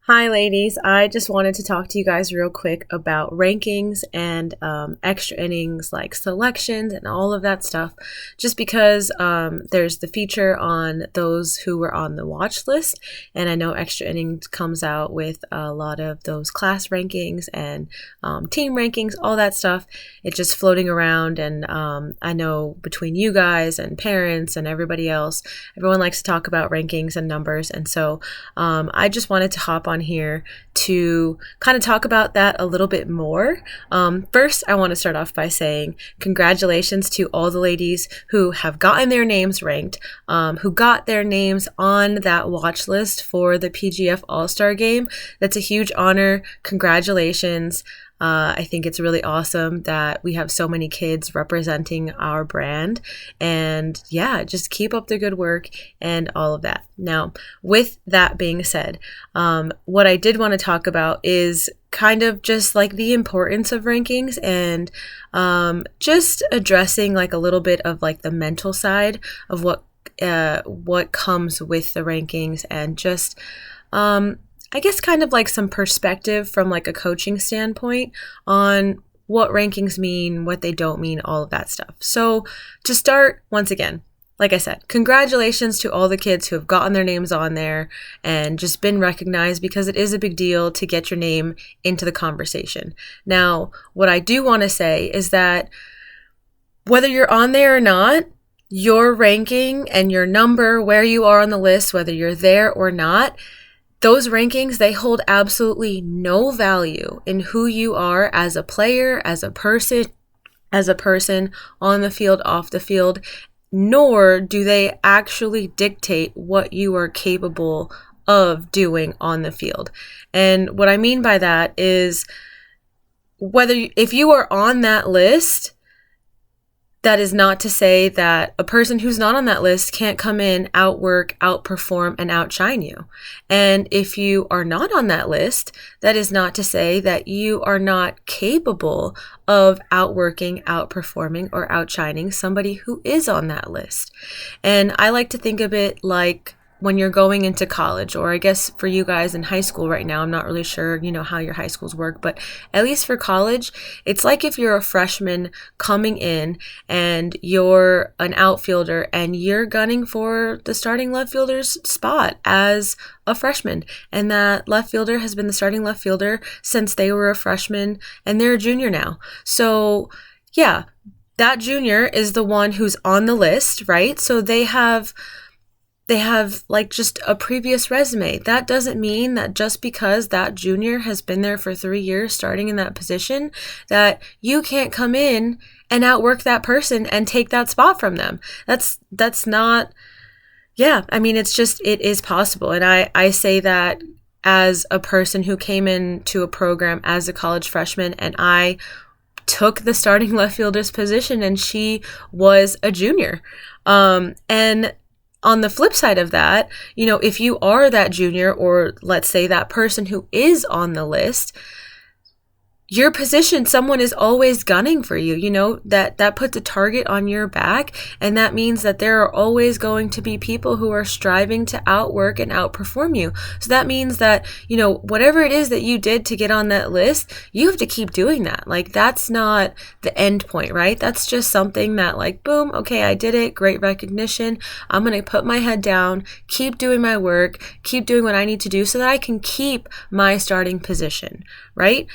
Hi, ladies. I just wanted to talk to you guys real quick about rankings and extra innings, like selections and all of that stuff. Just because there's the feature on those who were on the watch list, and I know extra innings comes out with a lot of those class rankings and team rankings, all that stuff. It's just floating around, and I know between you guys and parents and everybody else, everyone likes to talk about rankings and numbers, and so I just wanted to hop on here to kind of talk about that a little bit more. First, I want to start off by saying congratulations to all the ladies who have gotten their names ranked, who got their names on that watch list for the PGF All-Star Game. That's a huge honor. Congratulations. I think it's really awesome that we have so many kids representing our brand, and yeah, just keep up the good work and all of that. Now, with that being said, what I did want to talk about is kind of just like the importance of rankings and just addressing like a little bit of like the mental side of what comes with the rankings, and just I guess kind of like some perspective from like a coaching standpoint on what rankings mean, what they don't mean, all of that stuff. So to start, once again, like I said, congratulations to all the kids who have gotten their names on there and just been recognized, because it is a big deal to get your name into the conversation. Now, what I do want to say is that whether you're on there or not, your ranking and your number, where you are on the list, whether you're there or not, those rankings, they hold absolutely no value in who you are as a player, as a person on the field, off the field, nor do they actually dictate what you are capable of doing on the field. And what I mean by that is if you are on that list, that is not to say that a person who's not on that list can't come in, outwork, outperform, and outshine you. And if you are not on that list, that is not to say that you are not capable of outworking, outperforming, or outshining somebody who is on that list. And I like to think of it like when you're going into college, or I guess for you guys in high school right now, I'm not really sure, how your high schools work, but at least for college, it's like if you're a freshman coming in and you're an outfielder and you're gunning for the starting left fielder's spot as a freshman, and that left fielder has been the starting left fielder since they were a freshman and they're a junior now. So yeah, that junior is the one who's on the list, right? So they have like just a previous resume. That doesn't mean that just because that junior has been there for 3 years starting in that position, that you can't come in and outwork that person and take that spot from them. That's not, yeah, I mean, it is possible. And I say that as a person who came into a program as a college freshman, and I took the starting left fielder's position and she was a junior. And on the flip side of that, if you are that junior, or let's say that person who is on the list, your position, someone is always gunning for you, that puts a target on your back. And that means that there are always going to be people who are striving to outwork and outperform you. So that means that, whatever it is that you did to get on that list, you have to keep doing that. Like, that's not the end point, right? That's just something that like, boom, okay, I did it. Great recognition. I'm going to put my head down, keep doing my work, keep doing what I need to do so that I can keep my starting position, right?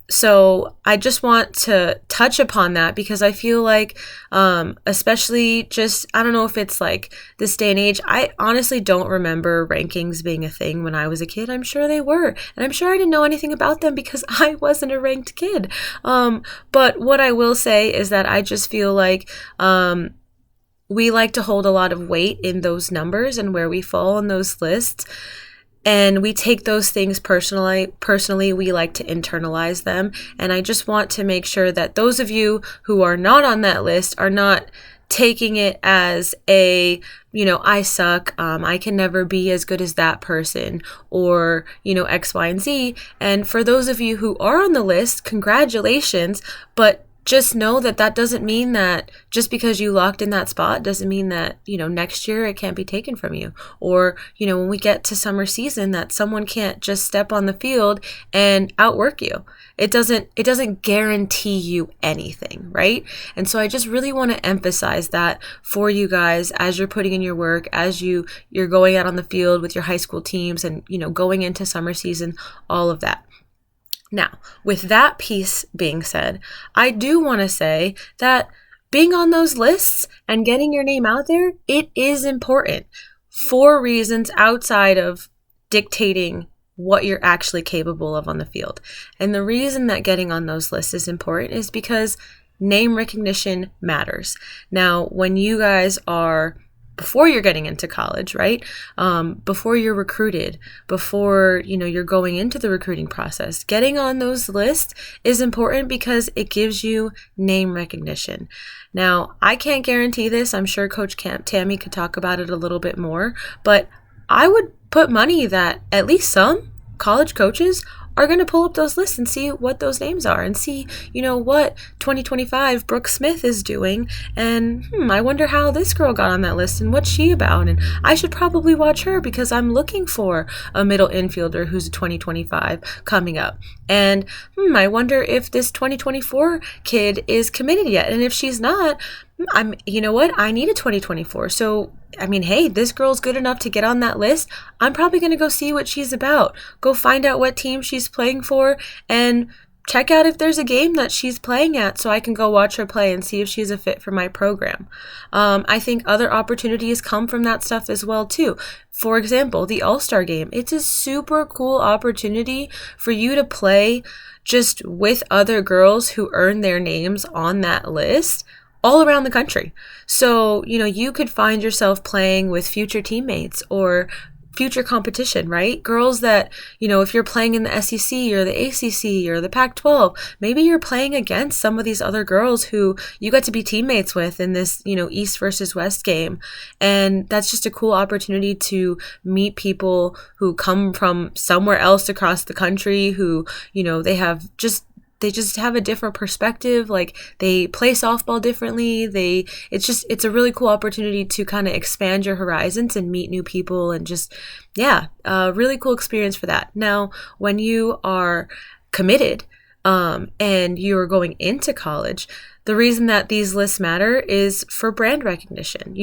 So I just want to touch upon that, because I feel like, especially just, I don't know if it's like this day and age, I honestly don't remember rankings being a thing when I was a kid. I'm sure they were, and I'm sure I didn't know anything about them because I wasn't a ranked kid. But what I will say is that I just feel like, we like to hold a lot of weight in those numbers and where we fall on those lists. And we take those things personally, we like to internalize them. And I just want to make sure that those of you who are not on that list are not taking it as I suck, I can never be as good as that person, or, X, Y, and Z. And for those of you who are on the list, congratulations, but just know that that doesn't mean that just because you locked in that spot doesn't mean that, next year it can't be taken from you. Or, when we get to summer season, that someone can't just step on the field and outwork you. It doesn't guarantee you anything, right? And so I just really want to emphasize that for you guys as you're putting in your work, as you're going out on the field with your high school teams and, going into summer season, all of that. Now, with that piece being said, I do want to say that being on those lists and getting your name out there, it is important for reasons outside of dictating what you're actually capable of on the field. And the reason that getting on those lists is important is because name recognition matters. Now, when you guys are before you're getting into college, right? Before you're recruited, before, you're going into the recruiting process, getting on those lists is important because it gives you name recognition. Now, I can't guarantee this. I'm sure Coach Tammy could talk about it a little bit more, but I would put money that at least some college coaches are going to pull up those lists and see what those names are and see, what 2025 Brooke Smith is doing. And I wonder how this girl got on that list and what's she about. And I should probably watch her because I'm looking for a middle infielder who's a 2025 coming up. And I wonder if this 2024 kid is committed yet. And if she's not, you know what? I need a 2024. So, hey, this girl's good enough to get on that list. I'm probably going to go see what she's about, go find out what team she's playing for, and check out if there's a game that she's playing at so I can go watch her play and see if she's a fit for my program. I think other opportunities come from that stuff as well, too. For example, the All-Star game. It's a super cool opportunity for you to play just with other girls who earn their names on that list all around the country. So, you could find yourself playing with future teammates or future competition, right? Girls that, if you're playing in the SEC or the ACC or the Pac-12, maybe you're playing against some of these other girls who you got to be teammates with in this, East versus West game. And that's just a cool opportunity to meet people who come from somewhere else across the country who, they just have a different perspective. Like they play softball differently. It's a really cool opportunity to kind of expand your horizons and meet new people and just, a really cool experience for that. Now, when you are committed, and you're going into college, the reason that these lists matter is for brand recognition.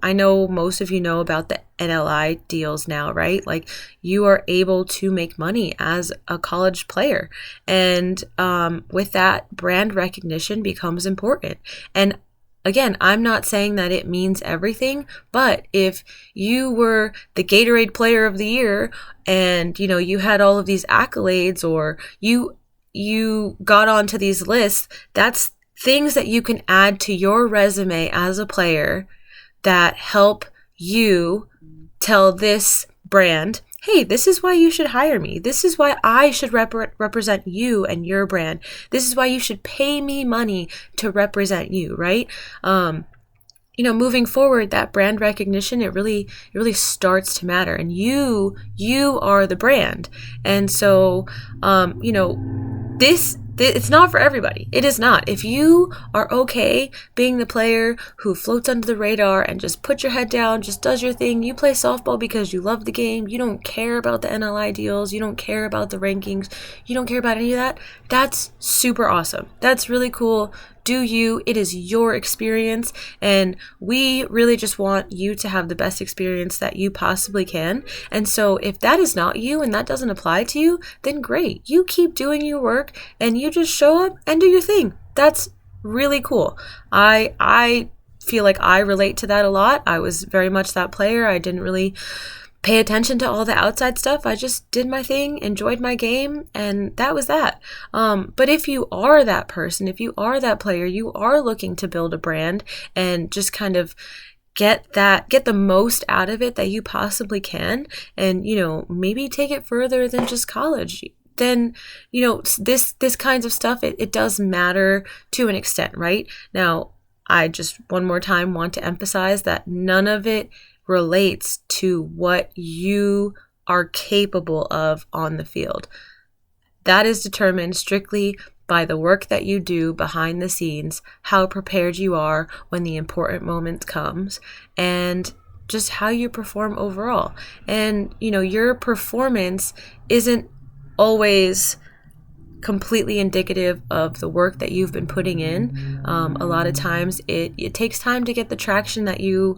I know most of you know about the NLI deals now, right? Like you are able to make money as a college player. And with that, brand recognition becomes important. And again, I'm not saying that it means everything, but if you were the Gatorade Player of the Year and, you had all of these accolades or you got onto these lists, that's things that you can add to your resume as a player that help you tell this brand, hey, this is why you should hire me. This is why I should represent you and your brand. This is why you should pay me money to represent you, right? Moving forward, that brand recognition, it really starts to matter. And you are the brand. And so, it's not for everybody. It is not. If you are okay being the player who floats under the radar and just put your head down, just does your thing, you play softball because you love the game, you don't care about the NLI deals, you don't care about the rankings, you don't care about any of that, that's super awesome. That's really cool. Do you. It is your experience, and we really just want you to have the best experience that you possibly can. And so if that is not you and that doesn't apply to you, then great. You keep doing your work and you just show up and do your thing. That's really cool. I feel like I relate to that a lot. I was very much that player. I didn't really pay attention to all the outside stuff. I just did my thing, enjoyed my game, and that was that. But if you are that person, if you are that player, you are looking to build a brand and just kind of get the most out of it that you possibly can, and maybe take it further than just college, then this kinds of stuff, it does matter to an extent, right? Now, I just one more time want to emphasize that none of it relates to what you are capable of on the field. That is determined strictly by the work that you do behind the scenes, how prepared you are when the important moment comes, and just how you perform overall. And, your performance isn't always completely indicative of the work that you've been putting in. A lot of times it takes time to get the traction that you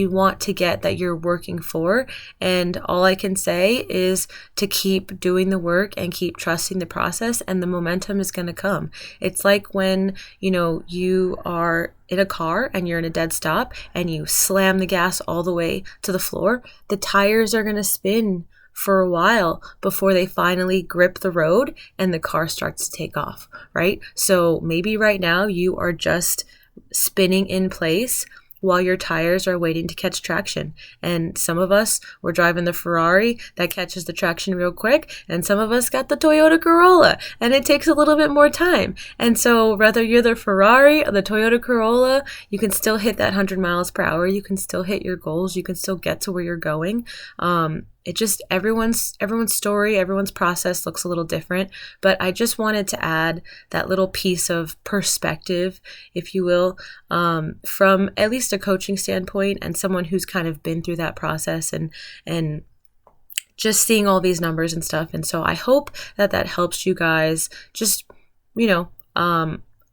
want to get, that you're working for. And all I can say is to keep doing the work and keep trusting the process, and the momentum is going to come. It's like when, you are in a car and you're in a dead stop and you slam the gas all the way to the floor. The tires are going to spin for a while before they finally grip the road and the car starts to take off, right? So maybe right now you are just spinning in place while your tires are waiting to catch traction. And some of us were driving the Ferrari that catches the traction real quick, and some of us got the Toyota Corolla and it takes a little bit more time. And so whether you're the Ferrari or the Toyota Corolla, you can still hit that 100 miles per hour. You can still hit your goals. You can still get to where you're going. It just, everyone's story, everyone's process looks a little different, but I just wanted to add that little piece of perspective, if you will, from at least a coaching standpoint and someone who's kind of been through that process and just seeing all these numbers and stuff. And so I hope that helps you guys just,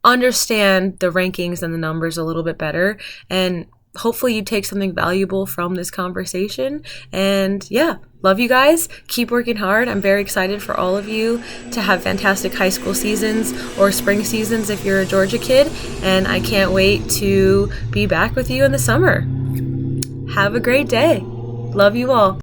understand the rankings and the numbers a little bit better, and hopefully you take something valuable from this conversation. And yeah, love you guys. Keep working hard. I'm very excited for all of you to have fantastic high school seasons or spring seasons if you're a Georgia kid. And I can't wait to be back with you in the summer. Have a great day. Love you all.